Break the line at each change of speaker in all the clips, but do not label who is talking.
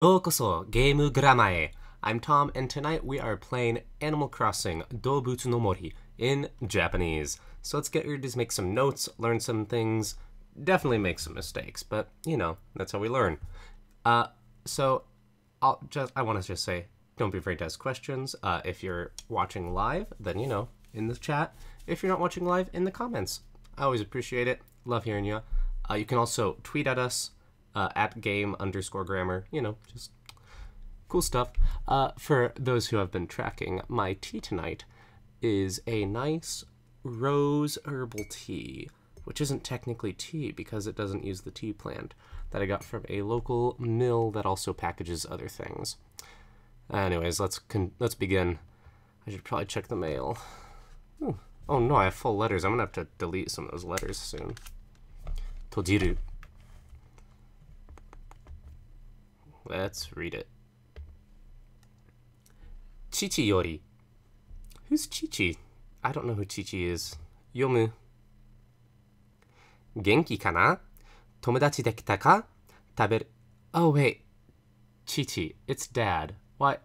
Yokoso Game Gramae. I'm Tom, and tonight we are playing Animal Crossing 動物の森 in Japanese. So let's get ready to make some notes, learn some things, definitely make some mistakes, but you know, that's how we learn. So I want to just say, don't be afraid to ask questions. If you're watching live, then you know, in the chat. If you're not watching live, in the comments. I always appreciate it. Love hearing you. You can also tweet at us. At game_grammar, you know, just cool stuff. For those who have been tracking, my tea tonight is a nice rose herbal tea, which isn't technically tea because it doesn't use the tea plant, that I got from a local mill that also packages other things. Anyways, let's begin. I should probably check the mail. Ooh. Oh no, I have full letters. I'm gonna have to delete some of those letters soon. Tojiru. Let's read it. Chichi yori. Who's Chichi? I don't know who Chichi is. Yomu. Genki kana? Tomodachi dekita ka? Taberu. Oh wait. Chichi. It's Dad. What?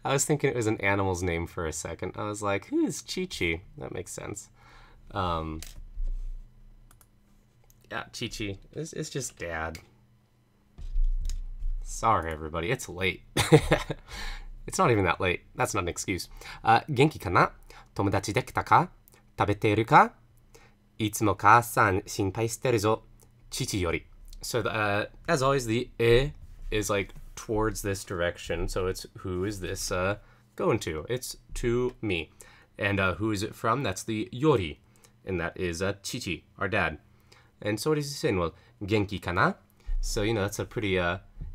I was thinking it was an animal's name for a second. I was like, who is Chichi? That makes sense. Yeah, Chichi. It's just Dad. Sorry, everybody. It's late. It's not even that late. That's not an excuse. Genki kana? Tomodachi dekita ka? Tabeteru ka? Itsumo kaa-san shinpai shiteru zo. Chichi yori. So, as always, the is like towards this direction. So it's who is this going to? It's to me. And who is it from? That's the yori. And that is Chichi, our dad. And so what is he saying? Well, genki kana? So, you know, that's a pretty,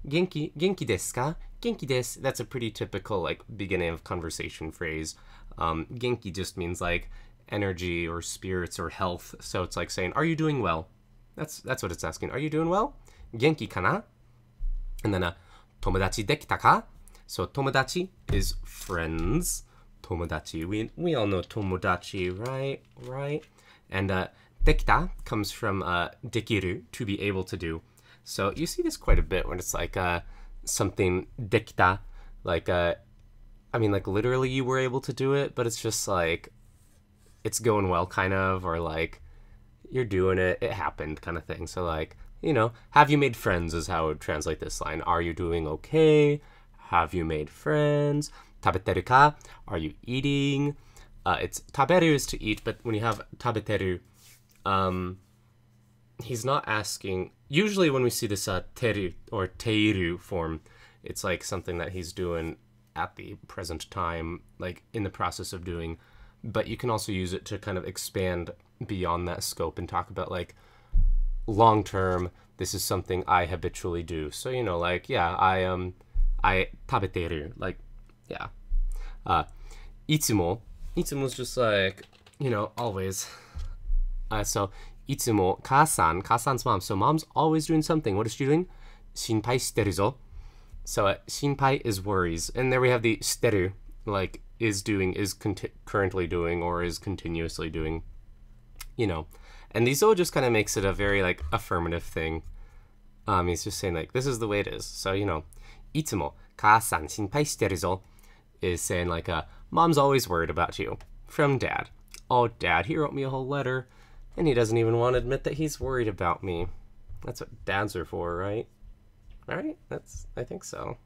genki desu ka? Genki desu. That's a pretty typical, like, beginning of conversation phrase. Genki just means, like, energy or spirits or health. So it's like saying, are you doing well? That's what it's asking. Are you doing well? Genki kana? And then, tomodachi dekita ka? So tomodachi is friends. Tomodachi. We all know tomodachi, right? Right? And, dekita comes from, dekiru, to be able to do. So you see this quite a bit when it's like something dekita, like I mean, like literally you were able to do it, but it's just like it's going well, kind of, or like you're doing it, it happened, kind of thing. So like, you know, have you made friends is how I would translate this line. Are you doing okay? Have you made friends? Tabeteru ka? Are you eating? It's taberu is to eat, but when you have tabeteru, he's not asking. Usually when we see this teru or teiru form, it's like something that he's doing at the present time, like in the process of doing. But you can also use it to kind of expand beyond that scope and talk about like long term, this is something I habitually do. So, you know, like, yeah, I tabeteru, like, yeah. Itsumo is just like, you know, always. So itsumo, kaa-san's mom. So mom's always doing something. What is she doing? Shinpai shiteru zo. So shinpai is worries. And there we have the shiteru, like is doing, is currently doing, or is continuously doing. You know. And the zo just kind of makes it a very like affirmative thing. He's just saying like, this is the way it is. So, you know, itsumo, kaa-san shinpai shiteru zo is saying like, mom's always worried about you. From Dad. Oh, Dad, he wrote me a whole letter. And he doesn't even want to admit that he's worried about me. That's what dads are for, right? Right? I think so.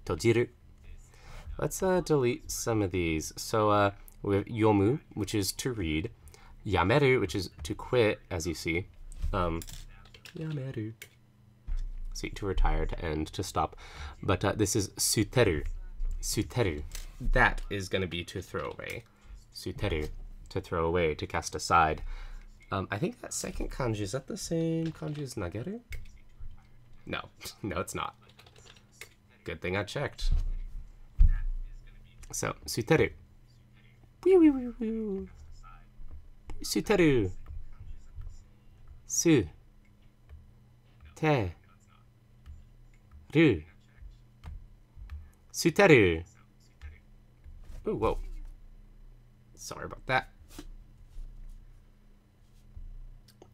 Tojiru. Let's delete some of these. So we have yomu, which is to read. Yameru, which is to quit, as you see. Yameru. See, to retire, to end, to stop. But this is suteru. Suteru. That is going to be to throw away. Suteru. To throw away, to cast aside. I think that second kanji, is that the same kanji as nageru? No. No, it's not. Good thing I checked. So, suteru. Suteru. Su. Te. Ru. Suteru. Ooh, whoa. Sorry about that.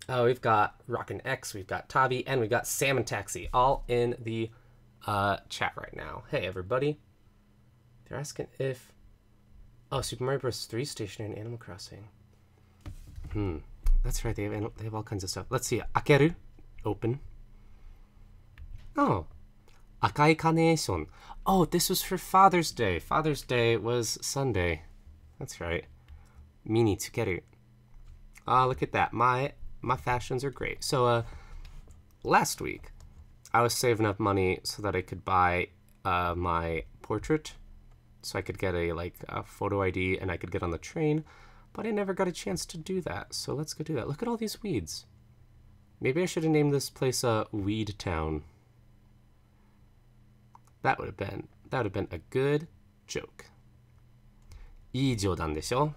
We've got Rockin' X, we've got Tavi, and we've got Salmon Taxi all in the chat right now. Hey, everybody. They're asking if... Oh, Super Mario Bros. 3 stationary in Animal Crossing. That's right, they have all kinds of stuff. Let's see. Akeru, open. Oh, Akai Carnation. Oh, this was for Father's Day. Father's Day was Sunday. That's right. Mini tsukeru. Look at that. My fashions are great. So, last week, I was saving up money so that I could buy my portrait, so I could get a photo ID and I could get on the train, but I never got a chance to do that. So let's go do that. Look at all these weeds. Maybe I should have named this place Weed Town. That would have been a good joke. いい冗談でしょ?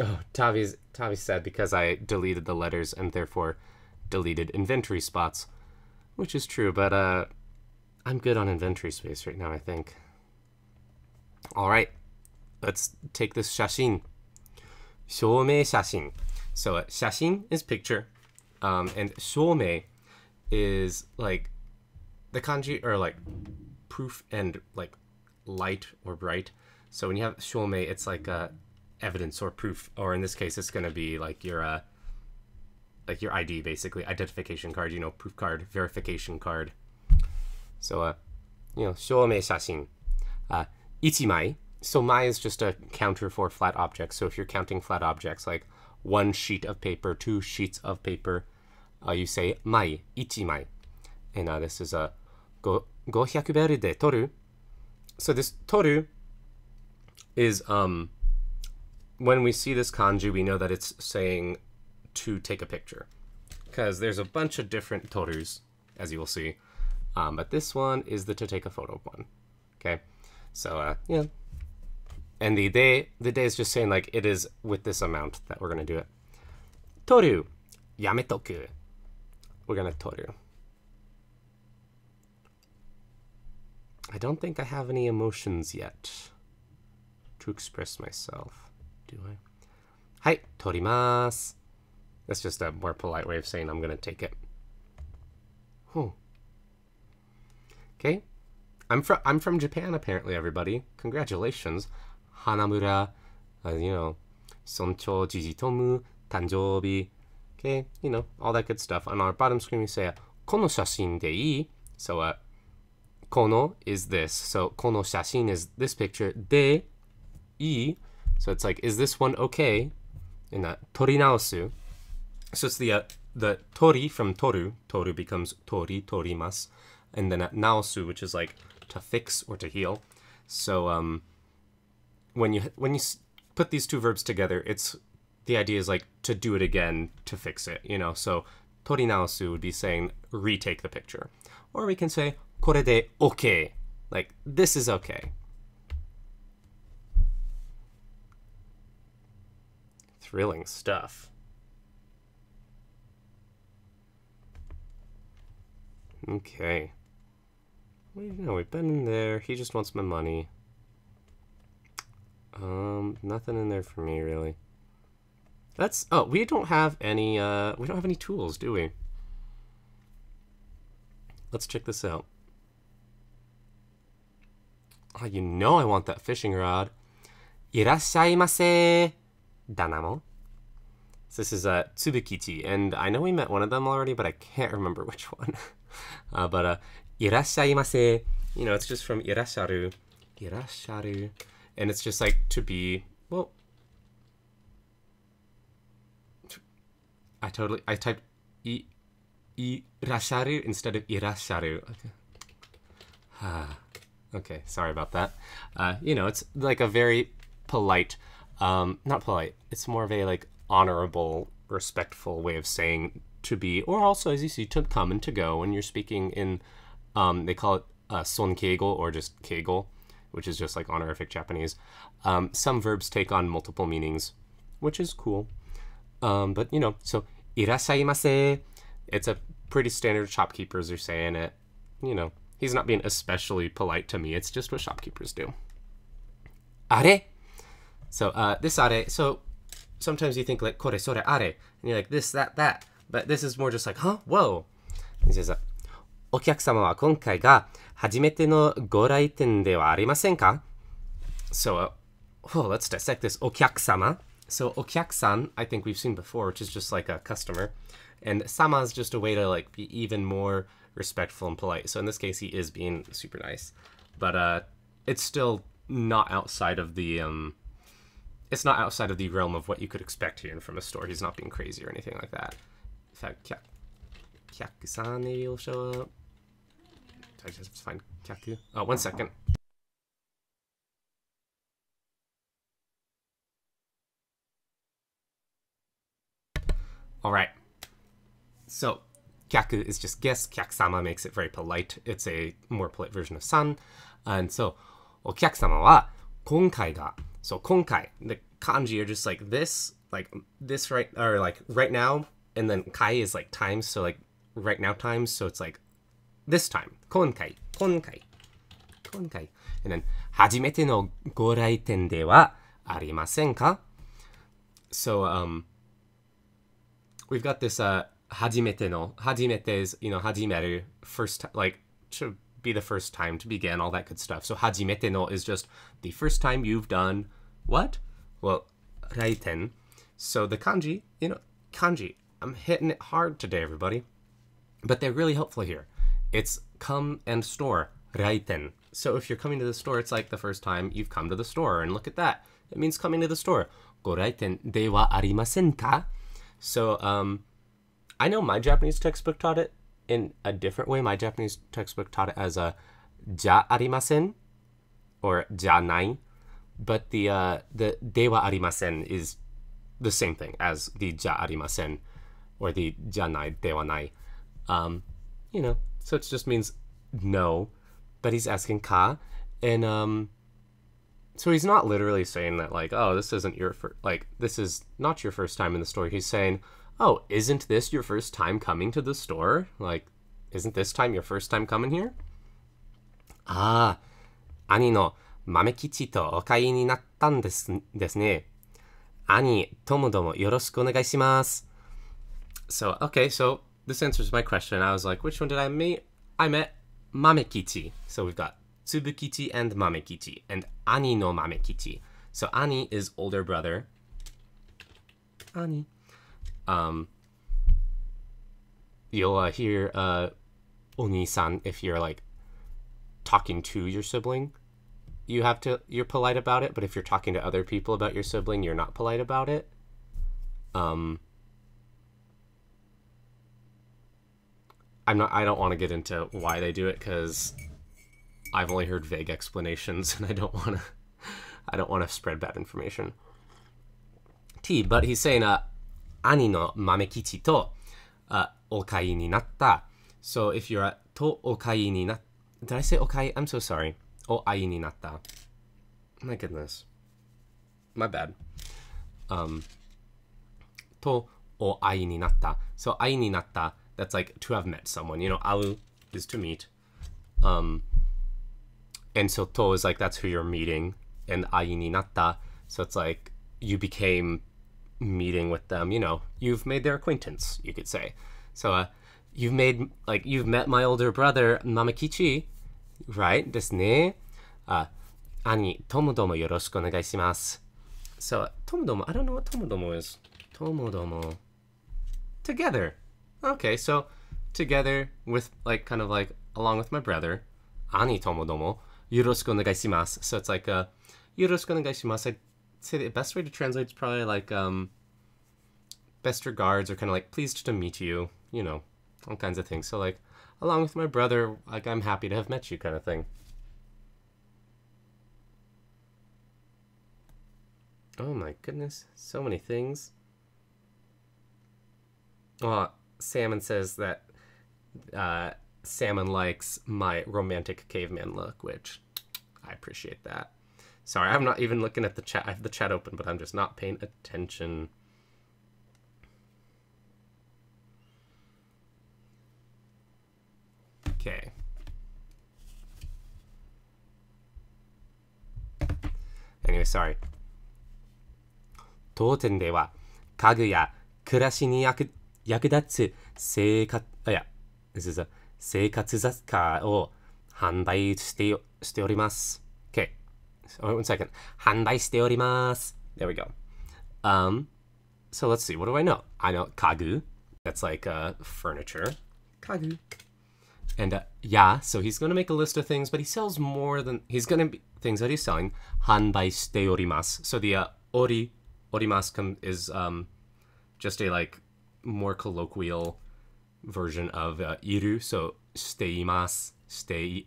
Oh, Tavi said because I deleted the letters and therefore deleted inventory spots, which is true, but I'm good on inventory space right now, I think. All right, let's take this 写真. 証明写真. So 写真 is picture, and 証明 is like the kanji, or like proof and like light or bright. So when you have 証明, it's like evidence or proof, or in this case, it's going to be like your ID, basically, identification card, proof card, verification card. So, 証明写真. 一枚. So mai is just a counter for flat objects. So if you're counting flat objects, like one sheet of paper, two sheets of paper, you say mai, 一枚. And this is a 500ベルで取る. So this 取る is when we see this kanji, we know that it's saying to take a picture, because there's a bunch of different torus, as you will see, but this one is the to take a photo one. Okay, so yeah, and the day is just saying like it is with this amount that we're gonna do it. Toru, yametoku. We're gonna toru. I don't think I have any emotions yet to express myself. Do I? はい、取ります. That's just a more polite way of saying I'm going to take it. Okay. I'm from Japan, apparently, everybody. Congratulations. Hanamura, Soncho Jijitomu, Tanjobi. Okay, all that good stuff. On our bottom screen, we say, この写真でいい? So, この is this. So, この写真 is this picture. でいい? So it's like, is this one okay? And tori naosu. So it's the tori from toru. Toru becomes tori, torimasu. And then naosu, which is like to fix or to heal. So when you put these two verbs together, the idea is like to do it again, to fix it, So tori naosu would be saying retake the picture. Or we can say これで okay. Like, this is okay. Thrilling stuff. Okay. Well, we've been in there. He just wants my money. Nothing in there for me, really. We don't have any tools, do we? Let's check this out. Oh, I want that fishing rod. いらっしゃいませ. Danamo. So this is Tsubukichi, and I know we met one of them already, but I can't remember which one. But いらっしゃいませ. It's just from いらっしゃる. いらっしゃる. And it's just like to be, well, I typed いらっしゃる instead of いらっしゃる. Okay, sorry about that. It's like a very polite, not polite, it's more of a like honorable, respectful way of saying to be, or also, as you see, to come and to go when you're speaking in, they call it son keigo, or just keigo, which is just like honorific Japanese. Some verbs take on multiple meanings, which is cool. But so いらっしゃいませ. It's a pretty standard, shopkeepers are saying it. He's not being especially polite to me. It's just what shopkeepers do. Are. So this are. So sometimes you think like kore, sore, are, and you're like this, that, that. But this is more just like, huh? Whoa. He says, お客様は今回が初めてのご来店ではありませんか? So, let's dissect this. お客様. So, お客さん, I think we've seen before, which is just like a customer. And sama is just a way to like be even more respectful and polite. So in this case, he is being super nice. But it's still not outside of the it's not outside of the realm of what you could expect here from a store. He's not being crazy or anything like that. In fact, kyaku-san maybe will show up. I just have to find kyaku. Oh, 1 second. All right. So, kyaku is just guest. Kyaku-sama makes it very polite. It's a more polite version of san. And so, お客様は今回が. So, 今回, the kanji are just like this right, or like right now, and then kai is like times, so like right now times, so it's like this time. 今回. And then, 初めてのご来店ではありませんか? So, we've got this, 初めての, 初めて is, hajimeru, first, like, to be the first time, to begin, all that good stuff. So, 初めての is just the first time you've done what? Well, 来店. So, the kanji, kanji, I'm hitting it hard today, everybody. But they're really helpful here. It's come and store, 来店. So, if you're coming to the store, it's like the first time you've come to the store. And look at that. It means coming to the store. ご来店ではありませんか? So, I know my Japanese textbook taught it in a different way. My Japanese textbook taught it as a じゃありません or じゃない. But the ではありません is the same thing as the じゃありません or the じゃないではない. So it just means no, but he's asking ka, and so he's not literally saying that like, oh, this isn't your this is not your first time in the store. He's saying, oh, isn't this your first time coming to the store? Like, isn't this time your first time coming here? 兄の豆吉とお買いになったんですね。兄、ともどもよろしくお願いします. So, okay, so this answers my question. I was like, which one did I meet? I met Mamekichi. So we've got Tsubukichi and Mamekichi, and Ani no Mamekichi. So Ani is older brother. Ani. You'll hear Oni-san if you're like talking to your sibling. You're polite about it, but if you're talking to other people about your sibling, you're not polite about it. I don't want to get into why they do it because I've only heard vague explanations and I don't want to spread bad information. But he's saying Ani no Mamekichi to okai ni natta. So if you're at to okai ni natta. Did I say okai? I'm so sorry. Oai ni natta. My goodness. My bad. To oai ni natta. So ai ni natta, that's like to have met someone. Au is to meet. And so to is like that's who you're meeting. And ai ni natta, so it's like you became meeting with them, you've made their acquaintance, you could say. So you've met my older brother Mamekichi, right? ですね。兄、ともどもよろしくお願いします. So, ともども, I don't know what ともども is. ともども. Together. Okay, so together with kind of like along with my brother. 兄ともどもよろしくお願いします. So it's like よろしくお願いします. I'd say the best way to translate is probably like best regards or kind of like pleased to meet you, all kinds of things. So like along with my brother, like I'm happy to have met you kind of thing. Oh my goodness, so many things. Well, Salmon says that Salmon likes my romantic caveman look, which I appreciate that. Sorry, I'm not even looking at the chat. I have the chat open, but I'm just not paying attention. Okay. Anyway, sorry. 当店では家具や暮らしに役立つ生活雑貨を販売しております。Okay, so one second. 販売しております。There we go. So let's see. What do I know? I know kagu. That's like furniture. Kagu. And yeah, so he's going to make a list of things, but he sells more than he's going to be things that he's selling. 販売しております. So the orimasu is just a like more colloquial version of iru. So しています, してい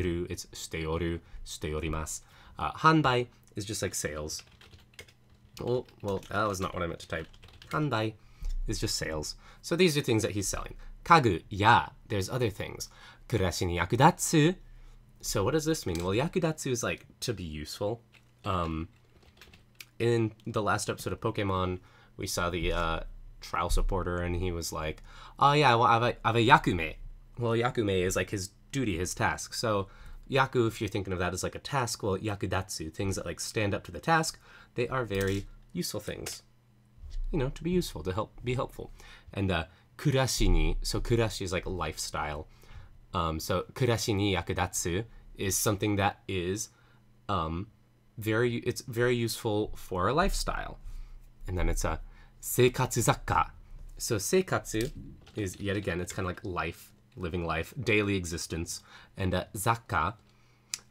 る, it's しておる, しております. 販売 is just like sales. Oh, well, that was not what I meant to type. 販売 is just sales. So these are things that he's selling. Kagu, yeah, there's other things. 暮らしに役立つ. So what does this mean? Well, yakudatsu is like to be useful. In the last episode of Pokemon, we saw the trial supporter, and he was like, oh yeah, well, I have a yakume. Well, yakume is like his duty, his task. So yaku, if you're thinking of that as like a task, well, yakudatsu, things that like stand up to the task, they are very useful things. You know, to be useful, to be helpful. And kurashi ni, so kurashi is like a lifestyle. So kurashi ni yakudatsu is something that is it's very useful for a lifestyle. And then it's a seikatsu zakka. So seikatsu is, yet again, it's kind of like life, living life, daily existence. And zakka,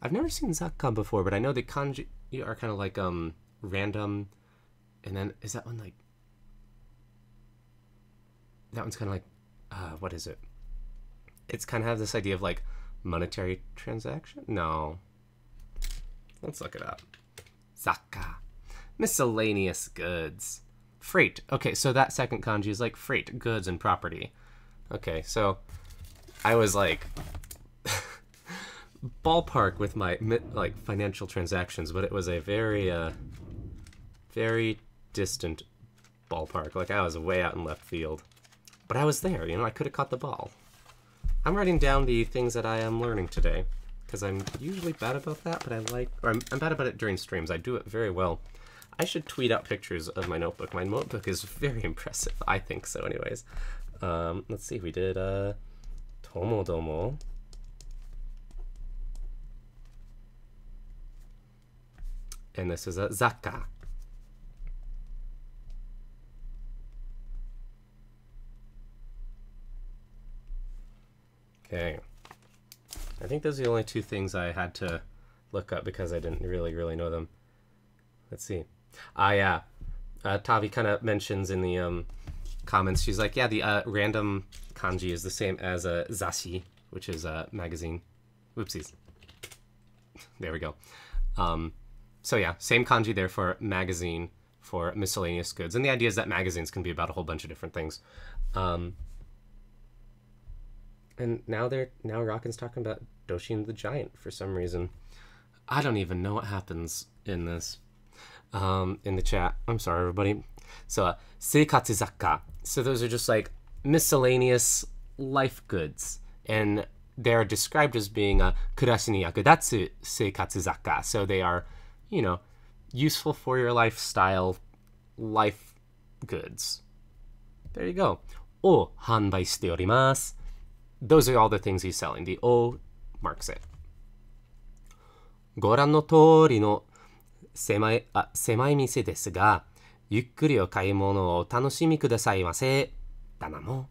I've never seen zakka before, but I know the kanji are kind of like random. And then is that one like, that one's kind of like, what is it? It's kind of have this idea of like monetary transaction? No. Let's look it up. Zakka. Miscellaneous goods. Freight. Okay, so that second kanji is like freight, goods, and property. Okay, so I was like ballpark with my like financial transactions, but it was a very very distant ballpark. Like I was way out in left field. But I was there, you know, I could have caught the ball. I'm writing down the things that I am learning today, because I'm usually bad about that, but I'm bad about it during streams. I do it very well. I should tweet out pictures of my notebook. My notebook is very impressive. I think so anyways. Let's see, we did Tomodomo. And this is a Zakka. Okay. I think those are the only two things I had to look up because I didn't really know them. Let's see. Yeah. Tavi kind of mentions in the comments, she's like, yeah, the random kanji is the same as a zashi, which is a magazine. Whoopsies. There we go. So yeah, same kanji there for magazine, for miscellaneous goods. And the idea is that magazines can be about a whole bunch of different things. And now Rockin's talking about Doshin the Giant for some reason. I don't even know what happens in this, in the chat. I'm sorry, everybody. So, seikatsu zakka. So those are just like miscellaneous life goods. And they're described as being a kurashi ni yakudatsu seikatsu zakka. So they are, you know, useful for your lifestyle, life goods. There you go. O hanbai shite orimasu. Those are all the things he's selling. The O marks it. ご覧の通りの狭い店ですが、ゆっくりお買い物をお楽しみくださいませ。だなも。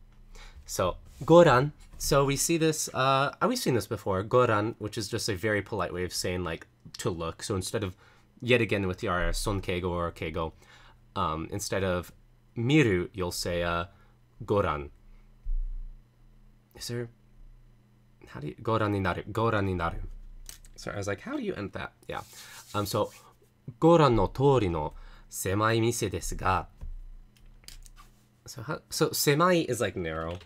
So, ご覧. So we see this, we've seen this before. ご覧, which is just a very polite way of saying like to look. So instead of, yet again with your son keigo or keigo, instead of miru, you'll say ご覧. Is there, how do you, ご覧になる, ご覧になる. Sorry, I was like, how do you end that? Yeah. So, ご覧の通りの狭い店ですが. So, 狭い is like narrow,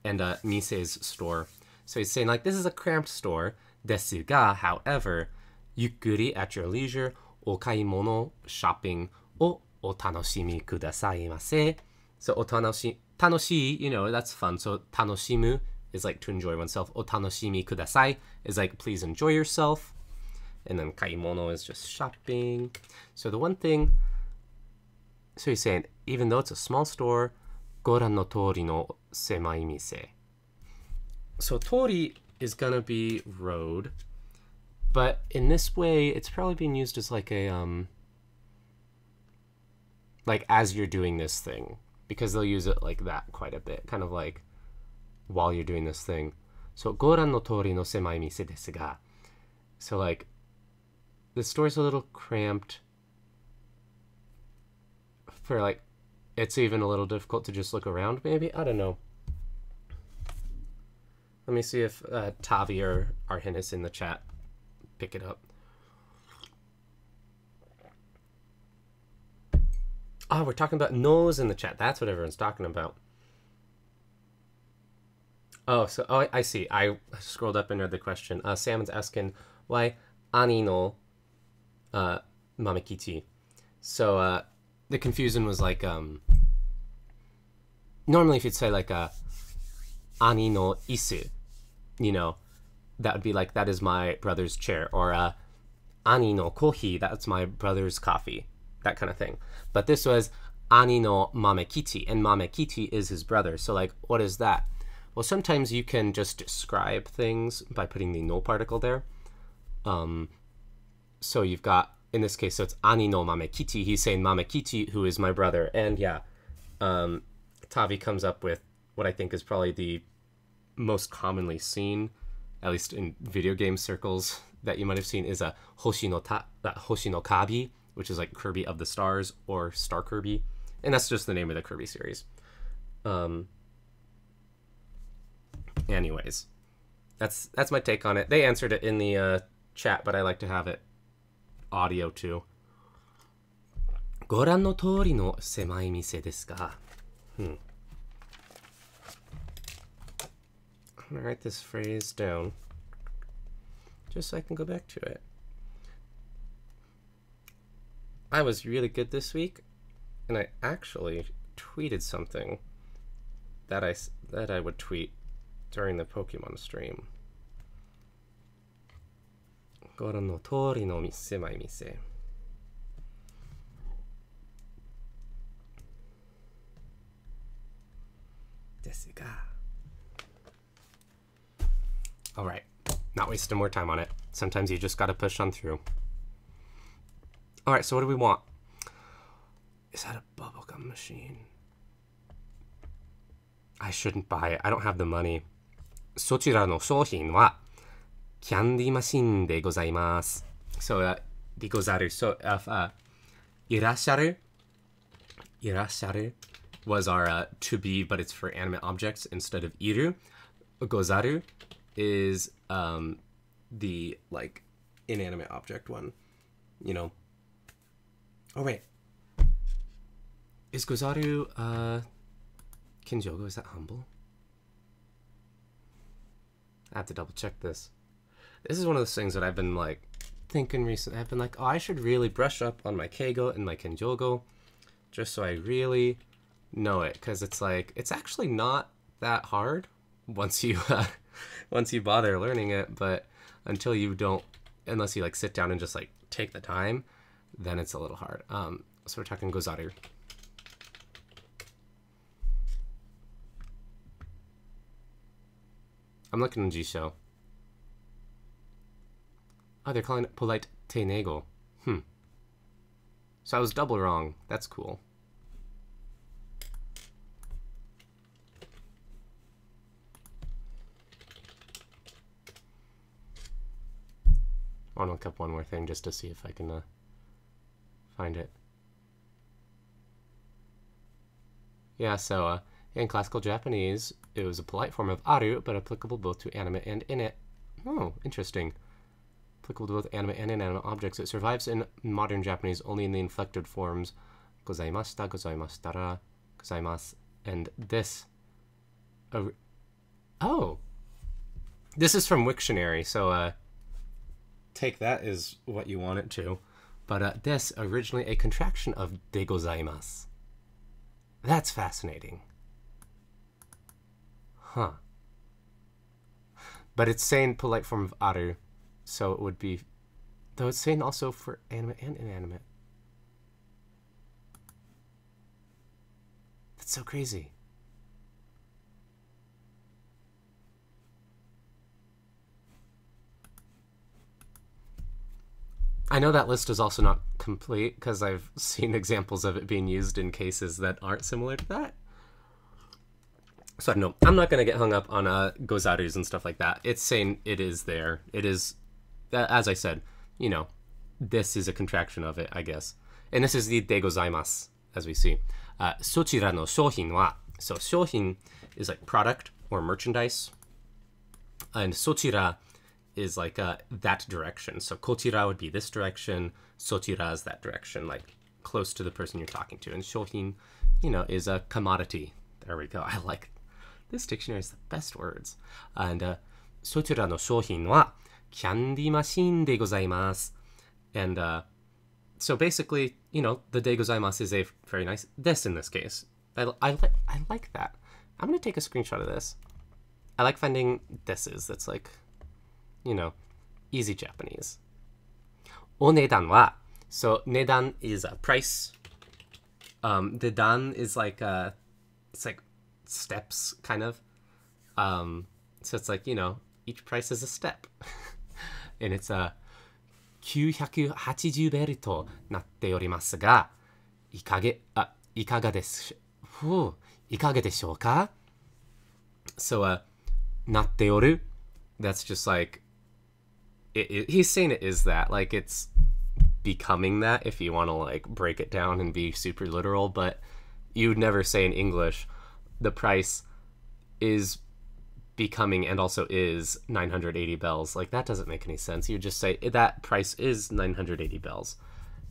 and mise is store. So he's saying like, this is a cramped store, ですが, however, ゆっくり at your leisure, お買い物 shopping をお楽しみくださいませ. So, お楽し Tanoshi, you know, that's fun. So, tanoshimu is like to enjoy oneself. O tanoshimi kudasai is like please enjoy yourself. And then kaimono is just shopping. So the one thing, So he's saying, even though it's a small store, ご覧の通りの狭い店. So tori is gonna be road, but in this way, it's probably being used as like a, like as you're doing this thing, because they'll use it like that quite a bit, kind of like while you're doing this thing. So ご覧の通りの狭い店ですが. So like, the store's a little cramped. For like, it's even a little difficult to just look around, maybe? I don't know. Let me see if Tavi or Arhenis in the chat pick it up. Oh, we're talking about nose in the chat. That's what everyone's talking about. Oh, so I see. I scrolled up and read the question. Salmon's asking why ani no mamekichi. So the confusion was like normally if you'd say like ani no isu, you know, that would be like, that is my brother's chair, or ani no kohi, that's my brother's coffee, that kind of thing. But this was ani no mamekichi, and mamekichi is his brother. So like, what is that? Well, sometimes you can just describe things by putting the no particle there. So you've got, in this case, so it's ani no mamekichi. He's saying mamekichi, who is my brother. And yeah, Tavi comes up with what I think is probably the most commonly seen, at least in video game circles, that you might have seen, is a Hoshi no Kabi, which is like Kirby of the Stars, or Star Kirby. And that's just the name of the Kirby series. Anyways, that's my take on it. They answered it in the chat, but I like to have it audio too. ご覧の通りの狭い店ですが. I'm gonna write this phrase down just so I can go back to it. I was really good this week, and I actually tweeted something that I would tweet during the Pokemon stream. ご覧の通りの狭い店. All right, not wasting more time on it. Sometimes you just gotta push on through. All right, so what do we want? Is that a bubblegum machine? I shouldn't buy it. I don't have the money. そちらの商品はキャンディーマシンでございます。So, でござる. So, if いらっしゃる was our to be, but it's for animate objects instead of いる. Gozaru is the like inanimate object one, you know. Oh wait, is gozaru kinjogo? Is that humble? I have to double check this. This is one of those things that I've been like thinking recently. I've been like, oh, I should really brush up on my keigo and my kenjogo, just so I really know it, because it's like, it's actually not that hard once you once you bother learning it, but until you don't, unless you like sit down and just like take the time, then it's a little hard. So we're talking gozaru. I'm looking in Jisho. Oh, they're calling it polite teinego. So I was double wrong. That's cool. I want to look up one more thing just to see if I can find it. Yeah, so in classical Japanese, it was a polite form of aru, but applicable both to animate and inanimate. Oh, interesting. Applicable to both animate and inanimate objects. It survives in modern Japanese only in the inflected forms gozaimashita, gozaimashitara, gozaimasu, and this. Oh! This is from Wiktionary, so take that as what you want it to. But this, originally a contraction of de gozaimasu. That's fascinating. Huh. But it's saying polite form of aru, so it would be, though it's saying also for animate and inanimate. That's so crazy. I know that list is also not complete because I've seen examples of it being used in cases that aren't similar to that. So no, I'm not going to get hung up on gozarus and stuff like that. It's saying it is there. It is, as I said, this is a contraction of it, I guess. And this is the de gozaimasu, as we see. Sochira no shouhin wa. So shouhin is like product or merchandise. And sochira is like that direction. So kochira would be this direction. Sochira is that direction, like close to the person you're talking to. And shouhin, is a commodity. There we go. I like this dictionary is the best words. And sochira no shouhin wa candy machine de gozaimasu. And so basically, the de gozaimasu is a very nice this in this case. I like that. I'm going to take a screenshot of this. I like finding thises that's like, easy Japanese. O nedan wa. So nedan is a price. The dan is like it's like steps kind of. So it's like, each price is a step. And it's 980ベルとなっておりますが、いかがでしょうか? So, なっておる, that's just like, he's saying it is that, like it's becoming that if you want to like break it down and be super literal, but you would never say in English, the price is becoming and also is 980 bells. Like that doesn't make any sense. You just say that price is 980 bells.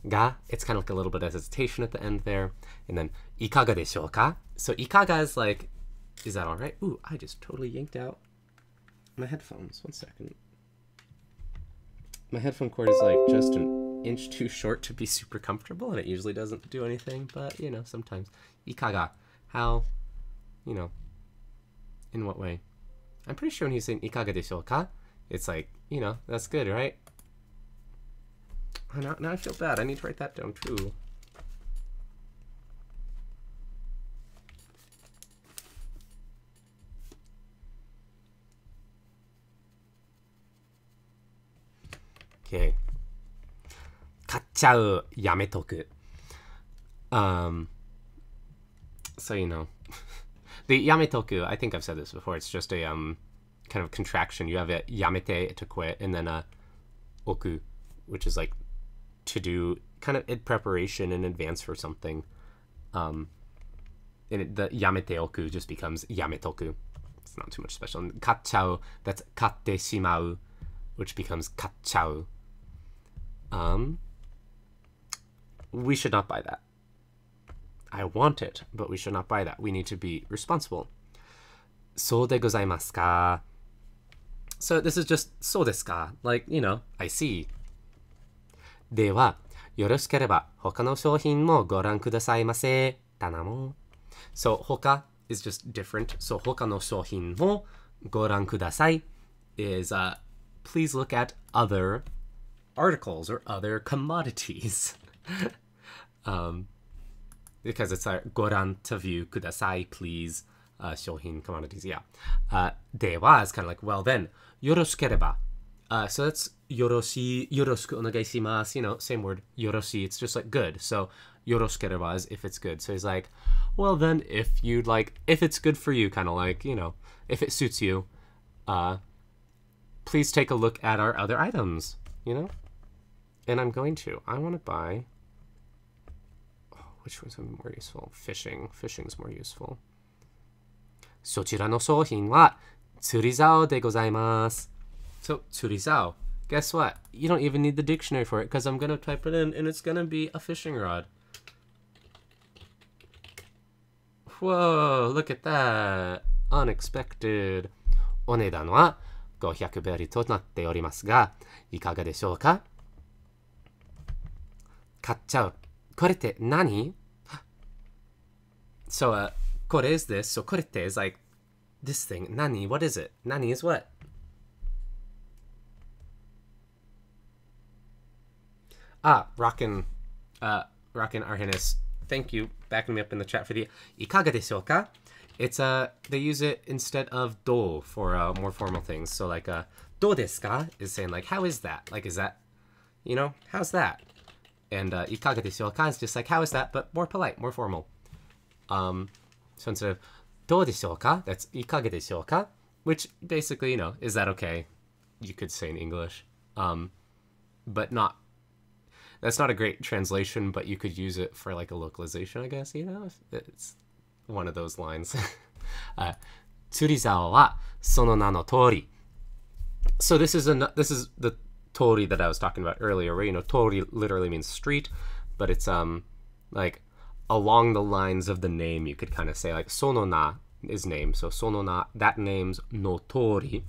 Ga, it's kind of like a little bit of hesitation at the end there. And then, いかがでしょうか? So, いかが is like, is that all right? Ooh, I just totally yanked out my headphones. 1 second. My headphone cord is like just an inch too short to be super comfortable, and it usually doesn't do anything, but, sometimes. いかが, how, in what way? I'm pretty sure when he's saying いかがでしょうか, it's like, that's good, right? Oh, now I feel bad. I need to write that down too. Okay. 買っちゃう、やめとく. So, the yametoku, I think I've said this before, it's just a kind of contraction. You have a yamete to quit, and then a oku, which is like to do kind of in preparation in advance for something. And the yamete oku just becomes yametoku. It's not too much special. And kaccau, that's katte shimau, which becomes kaccau. We should not buy that. I want it, but we should not buy that. We need to be responsible. そうでございますか? So this is just そうですか? Like, I see. では、よろしければ他の商品もご覧くださいませ。だなも。So 他 is just different. So 他の商品もご覧ください is please look at other articles or other commodities. Because it's a ご覧と view ください please 商品 commodities, yeah. では is kind of like, well then, よろしければ. So that's よろしい、よろしくお願いします. Same word, よろしい. It's just like good. So よろしければ is if it's good. So he's like, well then, if it's good for you, kind of like, if it suits you, please take a look at our other items, And I'm going to. I want to buy... Which one's more useful? Fishing. Fishing's more useful. そちらの商品は釣り竿でございます. So, 釣り竿. Guess what? You don't even need the dictionary for it because I'm going to type it in and it's going to be a fishing rod. Whoa, look at that. Unexpected. お値段は500ベリとなっておりますが、いかがでしょうか? 買っちゃう. これって何? So, これ is this. So, これって is like this thing. 何? What is it? 何 is what? Rockin' Arhenis. Thank you. backing me up in the chat for the いかがでしょうか? It's they use it instead of どう for more formal things. So like どうですか is saying like how is that? Like is that, you know, how's that? And いかがでしょうか is just like how is that, but more polite, more formal. So instead of どうでしょうか that's いかがでしょうか which basically, you know, is that okay? You could say in English. But not, that's not a great translation, but you could use it for like a localization, I guess, you know? It's one of those lines. 釣り竿はその名の通り. So this is the tori that I was talking about earlier, where, you know, tori literally means street, but it's like along the lines of the name, you could kind of say like sono na is name, so sono na, that name's no tori,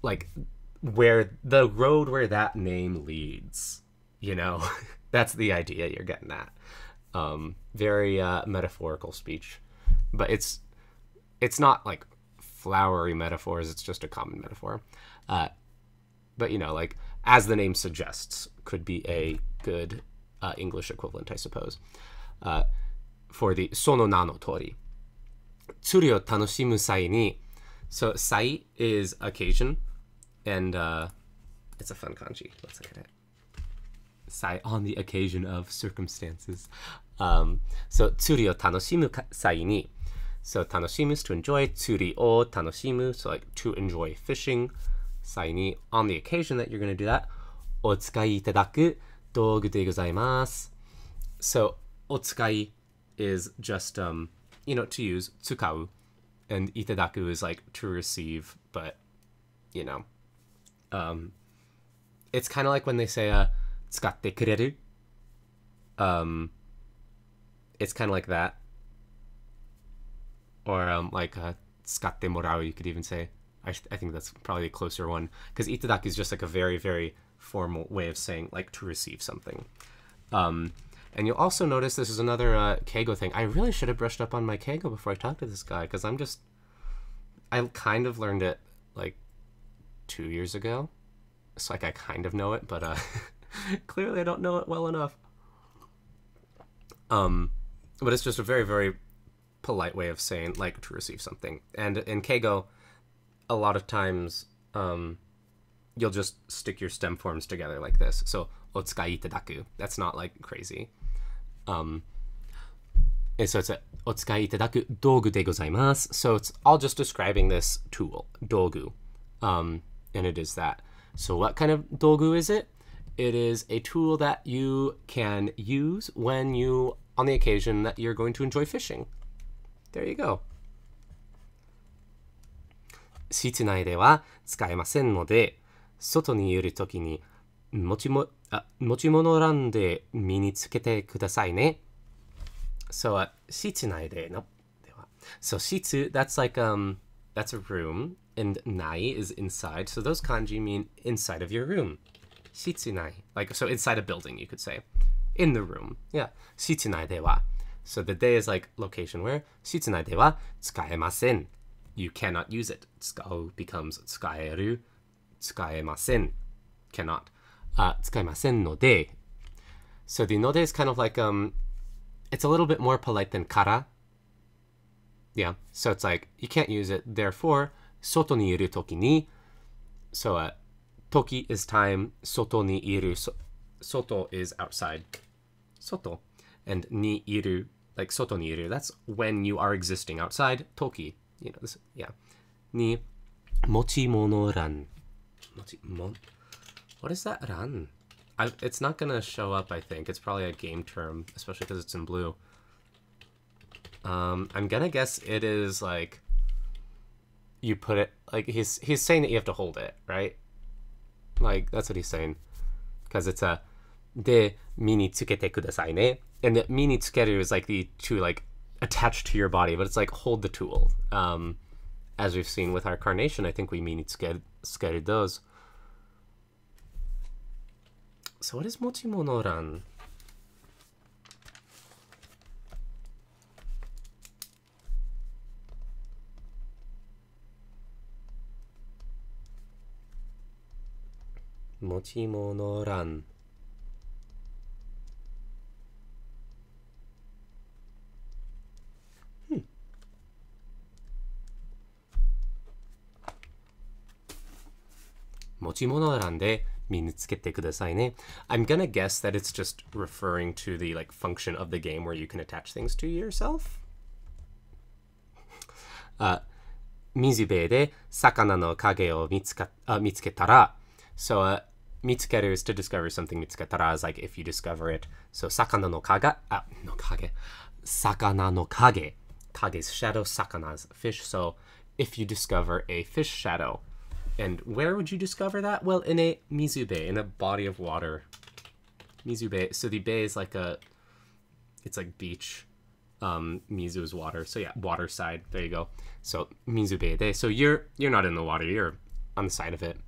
like where the road where that name leads, you know. That's the idea you're getting at. Very metaphorical speech, but it's not like flowery metaphors, it's just a common metaphor. But, you know, like, as the name suggests, could be a good English equivalent, I suppose, for the sono na no tori. Tsuri o tanoshimu sai ni. So, sai is occasion, and it's a fun kanji. Let's look at it. Sai, on the occasion of circumstances. So, tsuri o tanoshimu sai ni. So, tanoshimu is to enjoy. Tsuri o tanoshimu, so like to enjoy fishing. Sai ni, on the occasion that you're going to do that. O tsukai itadaku dogu de gozaimasu. So, o tsukai is just, you know, to use, tsukau. And itadaku is like to receive, but, you know. It's kind of like when they say, tsukatte kureru. It's kind of like that. Or, like, tsukatte morau, you could even say. I think that's probably a closer one, because itadaku is just like a very, very formal way of saying like to receive something. And you'll also notice this is another keigo thing. I really should have brushed up on my keigo before I talked to this guy, because I kind of learned it like 2 years ago. So like I kind of know it, but clearly I don't know it well enough. But it's just a very, very polite way of saying like to receive something. And in keigo, a lot of times you'll just stick your stem forms together like this. So, otsukai itadaku. That's not like crazy. And so it's a otsukai itadaku dogu de gozaimasu. So it's all just describing this tool, dogu. And it is that. So what kind of dogu is it? It is a tool that you can use when you, on the occasion that you're going to enjoy fishing. There you go. 室内では使えませんので、外にいるときに持ち物欄で身につけてくださいね。So, 室内でのでは。So, 室, that's like, that's a room, and 内 is inside. So those kanji mean inside of your room. 室内. Like, so inside a building, you could say. In the room. Yeah. 室内では. So the day is like location where 室内では使えません. You cannot use it. 使う becomes 使える. 使えません. Cannot. 使えませんので. So the ので is kind of like, it's a little bit more polite than から. Yeah. So it's like, you can't use it. Therefore, 外にいるときに. So, 時 is time. 外にいる. Soto is outside. Soto. And にいる. Like, 外にいる. That's when you are existing outside. Toki. You know, this, yeah. に、持ち物欄. What is that ran? It's not going to show up, I think. It's probably a game term, especially because it's in blue. I'm going to guess it is like, you put it, like, he's saying that you have to hold it, right? Like, that's what he's saying. Because it's a, で、身につけてくださいね. And the 身につける is like the to, like, attached to your body, but it's like hold the tool. As we've seen with our carnation, I think we mean tsukeru those. So what is mochimono-ran? Mochimono-ran. 持ち物なんで身につけてくださいね. I'm gonna guess that it's just referring to the like function of the game where you can attach things to yourself. 水辺で魚の影を見つけたら So 見つける is to discover something 見つけたら is like if you discover it. So 魚の影魚の影 is shadow, 魚 is fish. So if you discover a fish shadow, and where would you discover that? Well, in a mizube, in a body of water. Mizube. So the bay is like it's like beach. Mizu is water. So yeah, water side. There you go. So mizube de. So you're not in the water. You're on the side of it.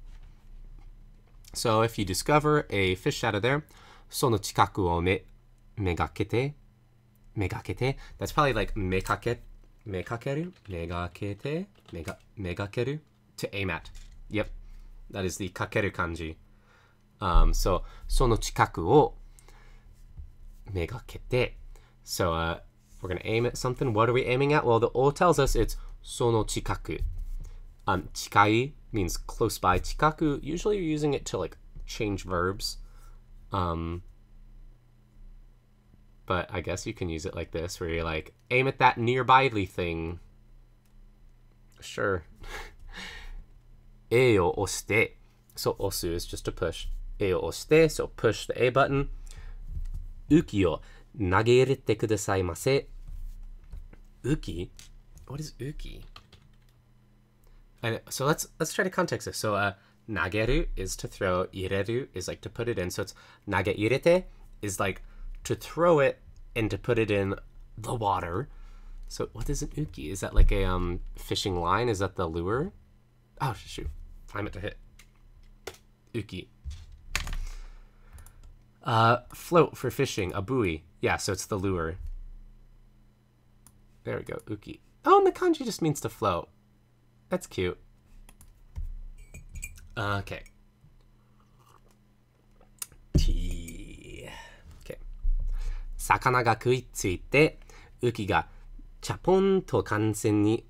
So if you discover a fish shadow there, その近くをめがけて. That's probably like めがける to aim at. Yep. That is the かける kanji. So その近くをめがけて. So we're going to aim at something. What are we aiming at? Well, the O tells us it's その近く. 近い means close by. 近く, usually you're using it to like change verbs. But I guess you can use it like this, where you're like, aim at that nearbyly thing. Sure. A を押して So 押す is just to push. A を押して So push the A button. 浮きを投げ入れてくださいませ. Uki? What is uki? So let's try to context this. So nageru is to throw, ireru is like to put it in. So it's nageirete is like to throw it and to put it in the water. So what is an uki? Is that like a fishing line? Is that the lure? Oh shoot. Time it to hit. Uki. Float for fishing, a buoy. Yeah, so it's the lure. There we go, uki. Oh, and the kanji just means to float. That's cute. Okay. Tea. Okay. 魚が食いついて、ウキがチャポンと完全に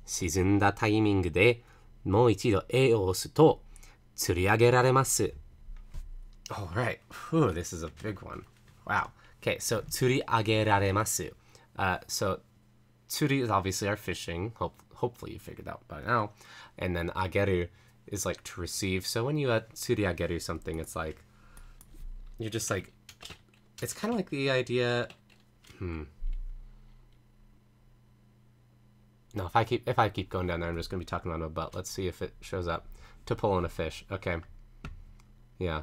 沈んだタイミングでもう一度 A を押すと釣り上げられます。All right. Whew, this is a big one. Wow. Okay, so 釣り上げられます. So 釣り is obviously our fishing. Hopefully you figured out by now. And then ageru is like to receive. So when you tsuri ageru something, it's like you're just like, it's kind of like the idea. No, if I keep going down there, I'm just gonna be talking about a butt. Let's see if it shows up. To pull in a fish. Okay. Yeah.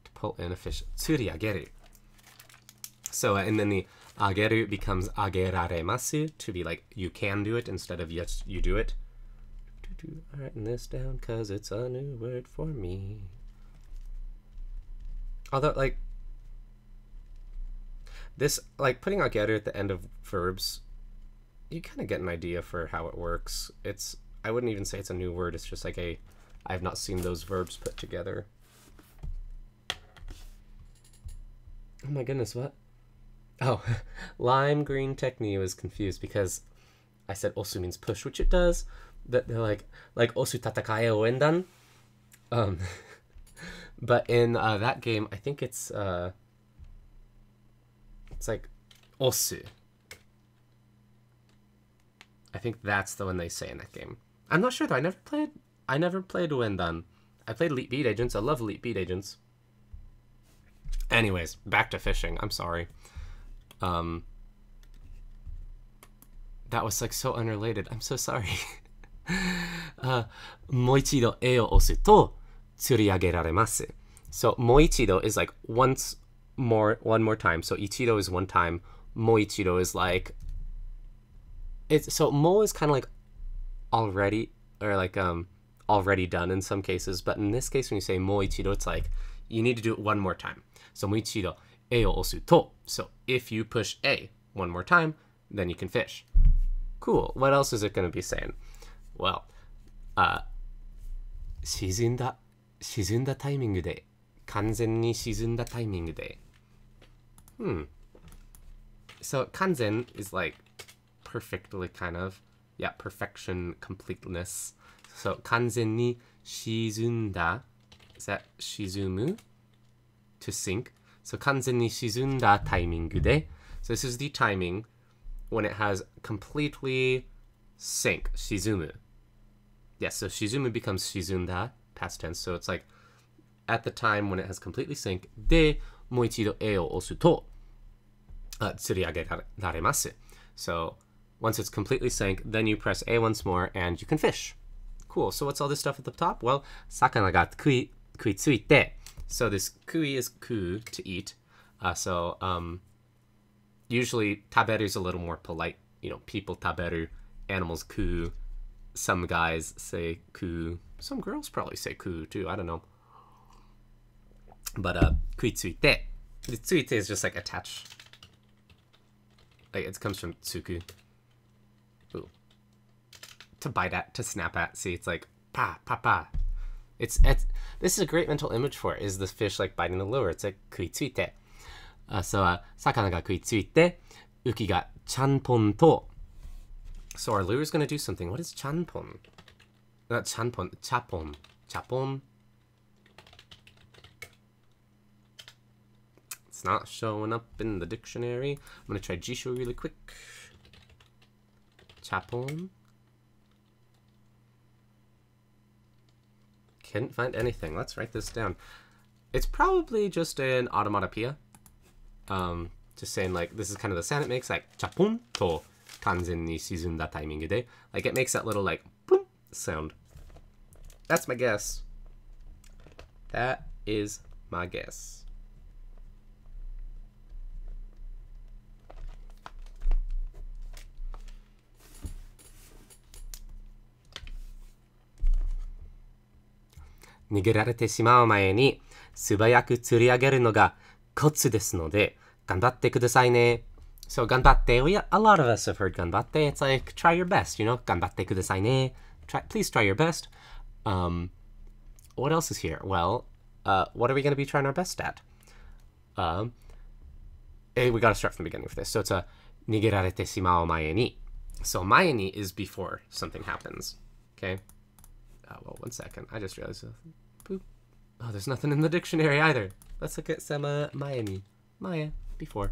To pull in a fish. Tsuri ageru. So and then the ageru becomes ageraremasu, to be like you can do it instead of yes you do it. I'm writing this down because it's a new word for me. Although like this, like putting ageru at the end of verbs, you kind of get an idea for how it works. I wouldn't even say it's a new word. It's just like I have not seen those verbs put together. Oh my goodness, what? Oh, lime green technique was confused because I said osu means push, which it does, but they're like osu tatakae o endan. But in that game, I think it's like osu. I think that's the one they say in that game. I'm not sure though. I never played Uendan. I played Elite Beat Agents. I love Elite Beat Agents. Anyways, back to fishing. I'm sorry. That was like so unrelated. I'm so sorry. もう一度 A を押すと釣り上げられます. So もう一度 is like one more time. So 一度 is one time. もう一度 is like so mo is kind of like already, or like already done in some cases, but in this case when you say mo ichido, it's like you need to do it one more time. So mo ichido e o osu to. So if you push A one more time, then you can fish. Cool. What else is it going to be saying? Well, 沈んだタイミングで、完全に沈んだタイミングで. So 完全 is like perfectly, kind of. Yeah, perfection, completeness. So 完全に沈んだ is that 沈む to sink. So 完全に沈んだタイミングで so this is the timing when it has completely sink 沈む yes, so 沈む becomes 沈んだ past tense, so it's like at the time when it has completely sink でもう一度 A を押すと釣り上げられます so once it's completely sank, then you press A once more and you can fish. Cool. So what's all this stuff at the top? Well, 魚が食いついて so this kui is ku to eat. Usually 食べる is a little more polite. You know, people 食べる, animals ku. Some guys say ku. Some girls probably say ku too. I don't know. But 食いついて. The ついて is just like attach. Like it comes from tsuku. Ooh. To bite at, to snap at. See, it's like pa pa pa. It's this is a great mental image for it. Is the fish like biting the lure? It's like 食いついて. So 魚が食いついてウキがちゃんぽんと So our lure is going to do something. What is ちゃんぽん? Not ちゃんぽん, チャポン. Chapon. It's not showing up in the dictionary. I'm going to try Jisho really quick. Chapon. Couldn't find anything. Let's write this down. It's probably just an automatopoeia. Just saying like this is kind of the sound it makes, like chapon to kanzen ni shizunda timing de. Like it makes that little like boom sound. That's my guess. That is my guess.逃げられてしまう前に素早く釣り上げるのがコツですので頑張ってくださいね。So 頑張って、a lot of us have heard 頑張って. It's like try your best, you know? 頑張ってくださいね. Please try your best. What else is here? Well, what are we going to be trying our best at? We got to start from the beginning with this. So it's a 逃げられてしまう前に. So 前に is before something happens. Okay? Well, 1 second. I just realized. Boop. Oh, there's nothing in the dictionary either. Let's look at some maya ni. Maya, before.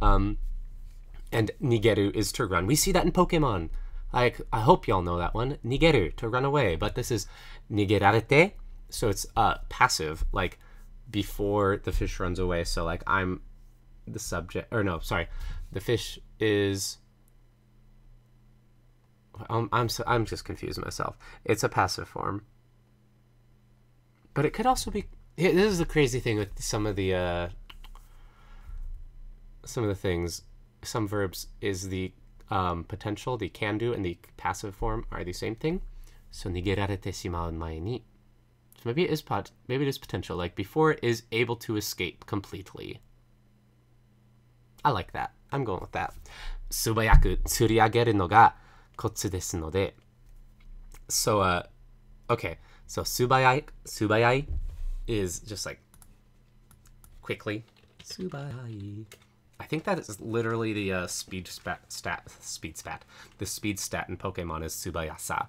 And nigeru is to run. We see that in Pokemon. I hope y'all know that one. Nigeru, to run away. But this is nigerarete. So it's passive, like before the fish runs away. So like I'm the subject. Or no, sorry. The fish is... I'm just confusing myself. It's a passive form. But it could also be... This is the crazy thing with some of the things. Some verbs is the potential, the can do, and the passive form are the same thing. So 逃げられてしまう前に. So maybe it is potential. Like before it is able to escape completely. I like that. I'm going with that. 素早く釣り上げるのがコツですので. So okay. So 素早い is just like quickly. 素早い. I think that is literally the speed stat. The speed stat in Pokemon is Subayasa.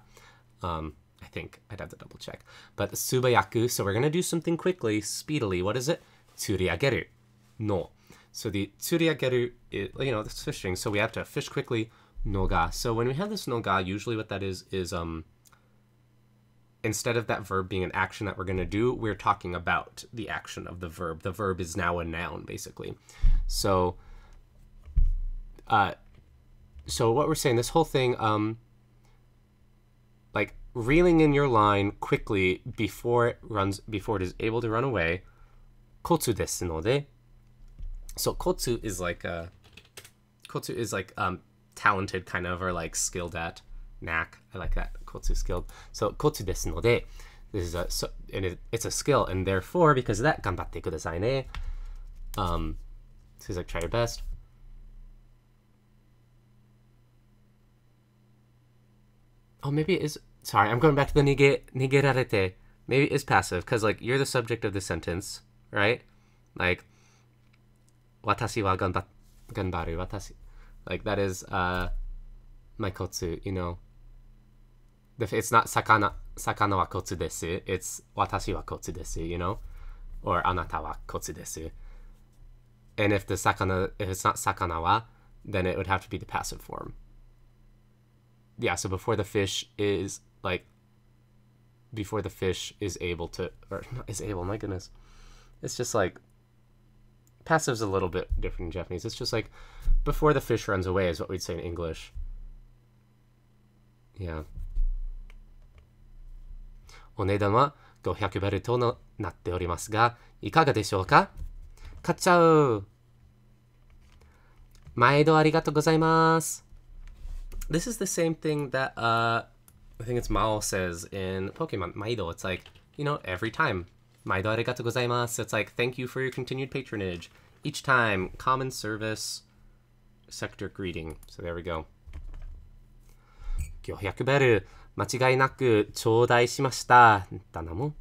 I think I'd have to double check. But Subayaku, so we're going to do something quickly, speedily. What is it? Tsuriageru. No. So the tsuriageru is, that's fishing. So we have to fish quickly. Noga. So when we have this noga, usually what that is instead of that verb being an action that we're going to do, we're talking about the action of the verb. The verb is now a noun, basically. So, so what we're saying, this whole thing, like reeling in your line quickly before it is able to run away. Kotsu desu node. So kotsu is like talented kind of, or like skilled at, knack. I like that. Kotsu, skilled. So kotsu desu node. This is it's a skill, and therefore because of that, ganbatte kudasai ne. So he's like, try your best. Oh, maybe it is. Sorry, I'm going back to the nigerarete. Maybe it is passive because like you're the subject of the sentence, right? Like, watashi wa ganbaru. Watashi, like that is my kotsu. it's not 魚はコツです it's 私はコツです you know, or あなたはコツです and if it's not 魚は then it would have to be the passive form. Yeah, so before the fish is able to, or not is able, my goodness, it's just like passive's a little bit different in Japanese. It's just like before the fish runs away is what we'd say in English. Yeah. お値段は500ベルとなっておりますが、いかがでしょうか？買っちゃう。毎度ありがとうございます。This is the same thing that I think it's Mao says in Pokemon. Maido, it's like, you know, every time. Maido arigatou gozaimasu. It's like, thank you for your continued patronage. Each time, common service, sector greeting. So there we go. 500ベル、間違いなく頂戴しました。だなも。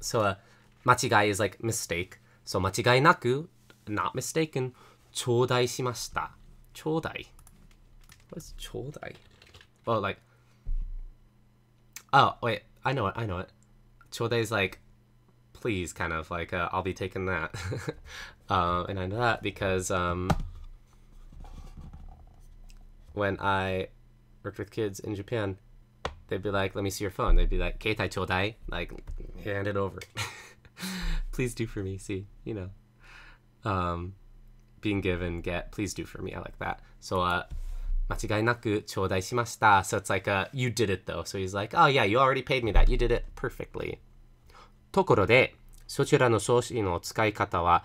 So, 間違い is like mistake. So, 間違いなく, not mistaken, 頂戴しました。頂戴? What is 頂戴? Oh, like, oh, wait, I know it. Chodai is like, please, kind of like, I'll be taking that. And I know that because when I worked with kids in Japan, they'd be like, let me see your phone. They'd be like, keitai chodai, like, hand it over. Please do for me, see, you know. Being given, get, please do for me. I like that. So, 間違いなく頂戴しました. So it's like, you did it though. So he's like, oh yeah, you already paid me that. You did it perfectly. ところで、そちらの商品の使い方は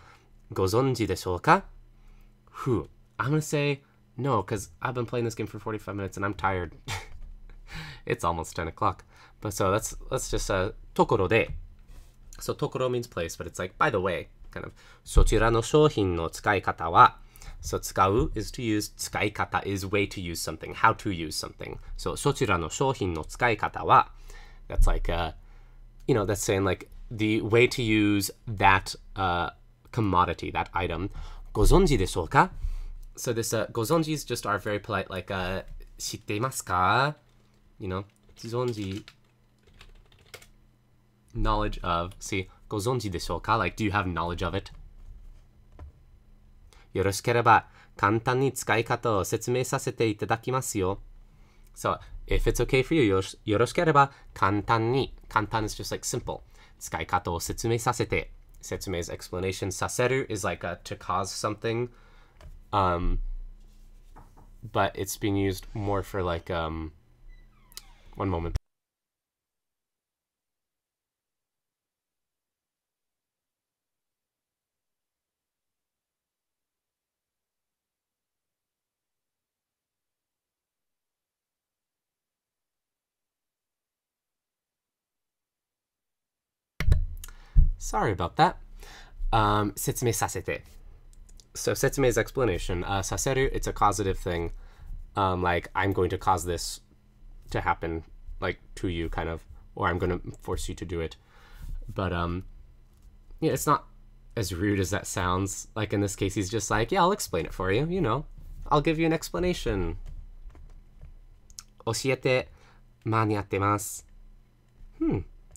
ご存知でしょうか? I'm gonna say no, because I've been playing this game for 45 minutes and I'm tired. It's almost 10 o'clock. But so let's just, ところで. So ところ means place, but it's like, by the way, kind of. そちらの商品の使い方は, so 使う is to use, 使い方 is way to use something, how to use something. So そちらの商品の使い方は, that's like, you know, that's saying like the way to use that commodity, that item. ご存知でしょうか? So this ご存知 is just our very polite, like, 知っていますか? You know, ご存知 knowledge of, see, ご存知でしょうか? Like, do you have knowledge of it? よろしければ簡単に使い方を説明させていただきますよ。So, if it's okay for you, よろしければ簡単に、簡単 is just like simple. 使い方を説明させて。説明 is explanation. させる is like to cause something. But it's being used more for like, one moment. Sorry about that. 説明させて. So 説明 is explanation. させる it's a causative thing. Like I'm going to cause this to happen, like to you, kind of, or I'm going to force you to do it. But yeah, it's not as rude as that sounds. Like in this case, he's just like, yeah, I'll explain it for you. You know, I'll give you an explanation. 教えて間に合ってます.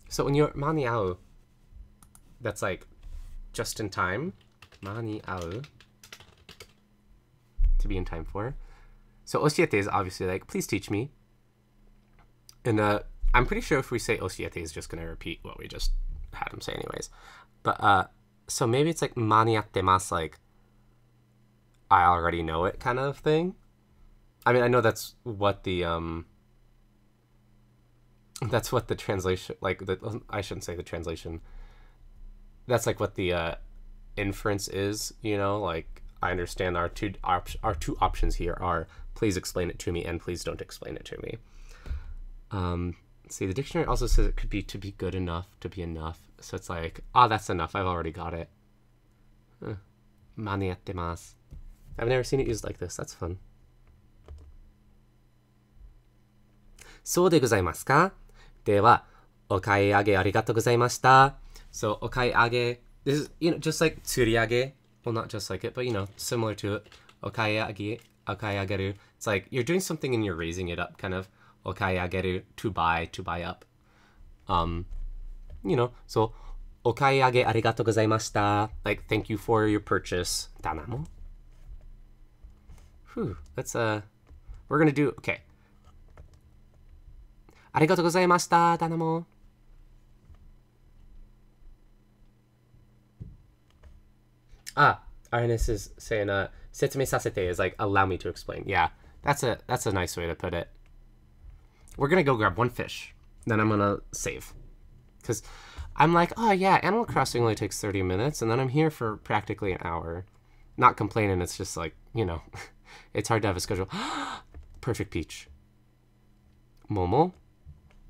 So when you're 間に合う, that's like just in time. 間に合う to be in time for. So 教えて is obviously like, please teach me. And I'm pretty sure if we say 教えて is just going to repeat what we just had him say anyways. But so maybe it's like 間に合ってます, like I already know it kind of thing. I mean, I know that's what the translation, like I shouldn't say the translation. That's like what the inference is, you know, like I understand our two options here are please explain it to me and please don't explain it to me. See, the dictionary also says it could be to be good enough, to be enough. So it's like, that's enough. I've already got it. 間に合ってます. I've never seen it used like this. That's fun. そうでございますか? では、お買い上げありがとうございました. So, お買い上げ, this is, you know, just like 釣り上げ. Well, not just like it, but, you know, similar to it. お買い上げる. It's like, you're doing something and you're raising it up, kind of. Okaiageru, to buy up. So, okaiage arigatou gozaimashita. Like, thank you for your purchase. Danamo. Whew, we're gonna do, okay. Arigatou gozaimashita, Danamo. Arnis is saying, setsume sasete is like, allow me to explain. Yeah, that's a nice way to put it. We're gonna go grab one fish, then I'm gonna save. Because I'm like, oh yeah, Animal Crossing only takes 30 minutes, and then I'm here for practically an hour. Not complaining, it's just like, it's hard to have a schedule. Perfect peach. Momo.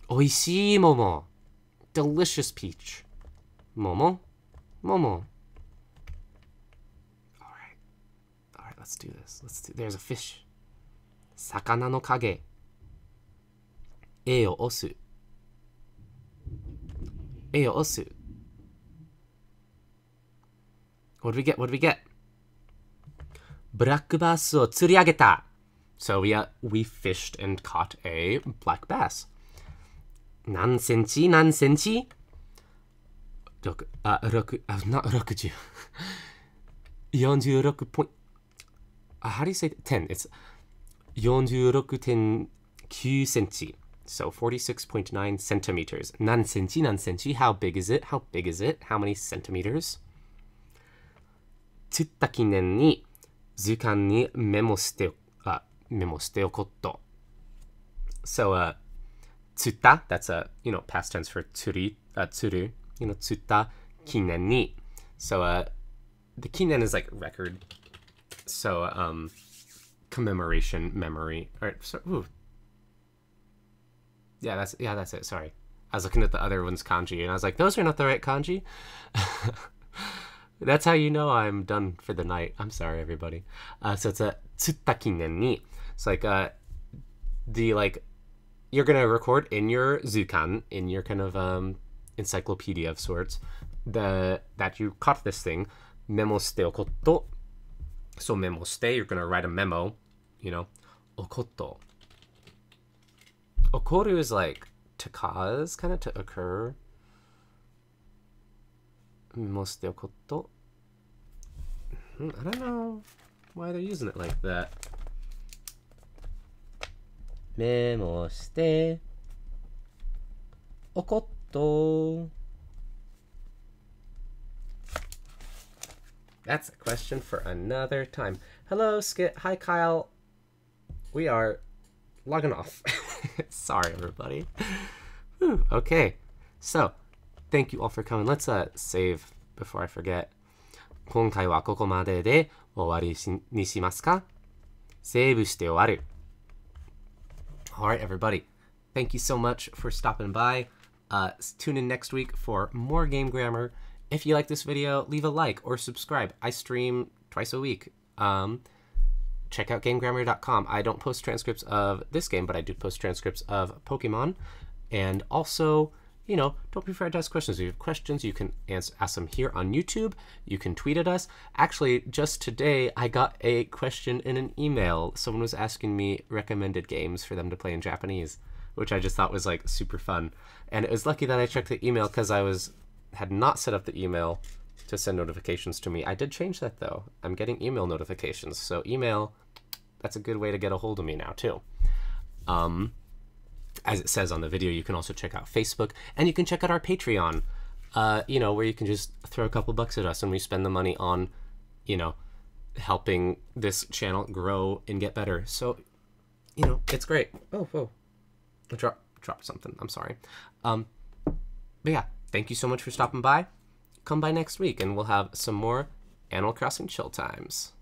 Oishii momo. Delicious peach. Momo. Momo. Alright, let's do this. There's a fish. Sakana no kage. E o osu. E o osu. What do we get? Black bass o tsuriageta. So we fished and caught a black bass. Nan senchi? Not 60. Not 60. 46 point. How do you say 10? It's 46.9 centi. So 46.9 centimeters. Nan senchi? How big is it? How many centimeters? 釣った記念に図鑑にメモしておこっと. So, 釣った, that's past tense for 釣る, 釣った記念に. So, the 記念 is like record. So, commemoration, memory. All right, so, ooh. Yeah, that's it. Sorry. I was looking at the other one's kanji, and I was like, those are not the right kanji. That's how you know I'm done for the night. I'm sorry, everybody. So it's a tsutta kinen ni. It's like you're gonna record in your zukan, in your kind of encyclopedia of sorts, that you caught this thing. Memo shite okotto. So memo shite, you're gonna write a memo. Okotto. Okoru is like to cause, kind of to occur. Memo shite okotto. I don't know why they're using it like that. Memo shite okotto. That's a question for another time. Hello, Skit. Hi, Kyle. We are logging off. Sorry, everybody. Whew, okay. So, thank you all for coming. Let's save before I forget. 今回はここまでで終わりにしますか? セーブして終わる. Alright, everybody. Thank you so much for stopping by. Tune in next week for more game grammar. If you like this video, leave a like or subscribe. I stream twice a week. Check out gamegrammar.com. I don't post transcripts of this game, but I do post transcripts of Pokemon. And also, don't be afraid to ask questions. If you have questions, you can ask them here on YouTube. You can tweet at us. Actually, just today, I got a question in an email. Someone was asking me recommended games for them to play in Japanese, which I just thought was like super fun. And it was lucky that I checked the email because I had not set up the email to send notifications to me. I did change that though. I'm getting email notifications. So email, that's a good way to get a hold of me now too. As it says on the video, you can also check out Facebook, and you can check out our Patreon, where you can just throw a couple bucks at us and we spend the money on, helping this channel grow and get better. So, it's great. Oh, whoa. I dropped something. I'm sorry. But yeah, thank you so much for stopping by. Come by next week and we'll have some more Animal Crossing chill times.